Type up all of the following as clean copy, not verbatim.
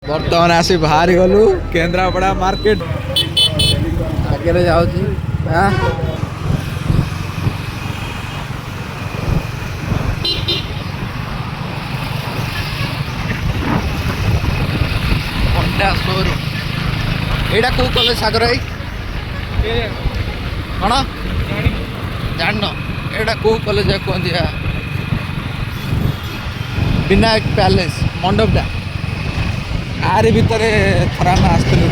बर्तमान आसी बाहरी गलु केन्द्रापड़ा मार्केट आगे जाऊँ होंडा शोरूम एटा कौ कॉलेज सागर भाई कौन जान एटा कौ कॉलेज कहती विनायक पैलेस मंडपटा आरी भितर थरा आम आसलु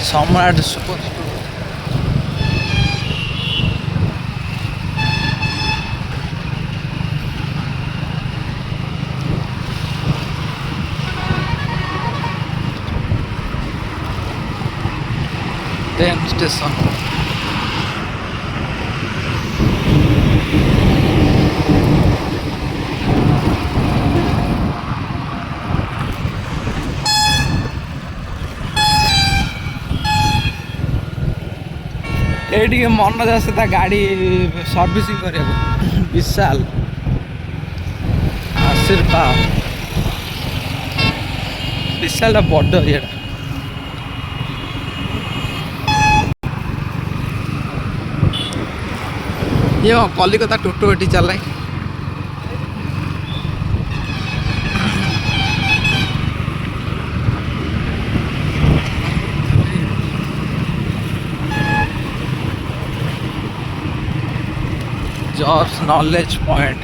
सम्राट सुपर स्टोर ट्रेन स्टेशन ये मन जैसे गाड़ी सर्विसिंग कर विशाल आशीर्वाद विशाल बड़ ये कलिकता टोटो एटी चल जॉब्स नॉलेज पॉइंट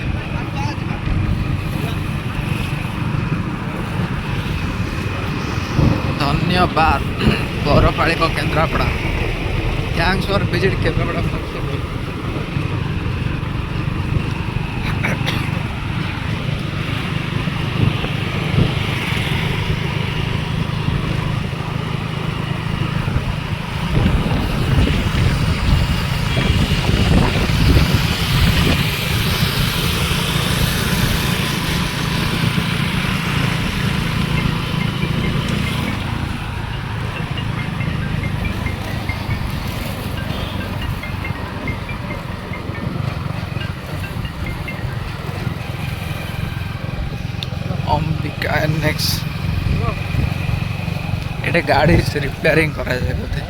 धन्यवाद पौरपालिक Kendrapara thanks for visit Kendrapara Ambika next ये गाड़ी रिपेयरिंग करा जाए बोधे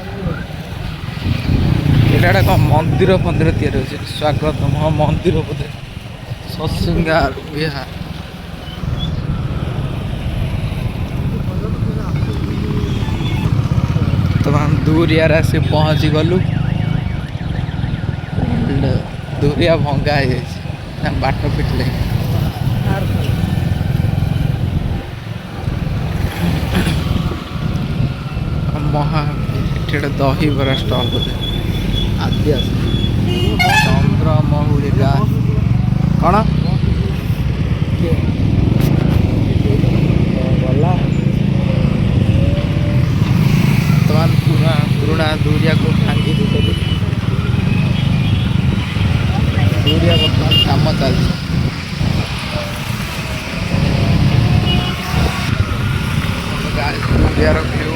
ये कौन मंदिर फंदिर तैयारी होती स्वागतम हाँ मंदिर बोधे सत्संगार विहार तो दूरिया आसी पहुँची गलु दूरिया भंगा है बाट पिटले महावीर दही बरा स्टल बोधे आदिवासी चंद्रमहुलिका कौन गला बर्तमान पुराणा दूरिया को भांगी देते दूरिया बर्तमान काम चलती दूरिया व्यू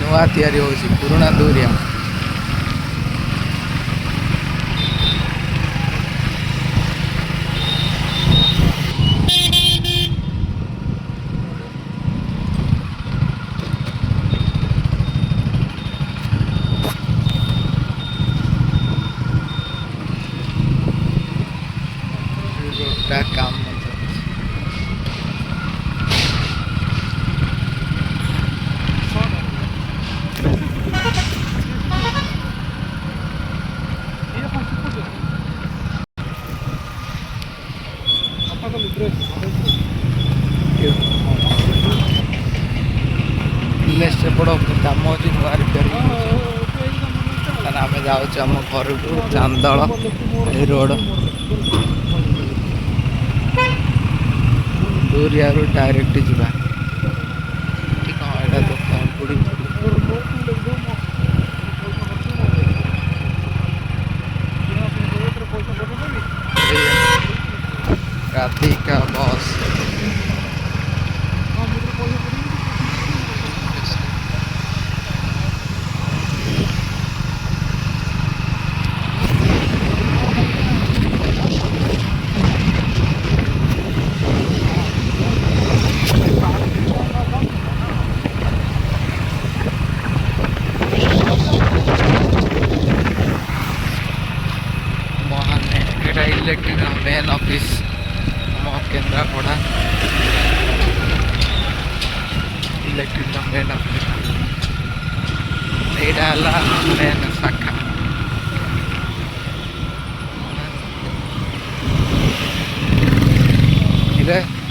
नुआ तैयारी होची पुराणा दूरिया काम बड़ काम अच्छी नुआ रिपेयरिंग आम जाम घर को चांदल रोड दूरिया डायरेक्ट जावा हाँ दुकान बुड़ी राधिका बस इलेक्ट्रिक मेन ऑफिस आम केन्द्रापड़ा इलेक्ट्रिक मेन ऑफिस यहाँ मेन शाखा इधर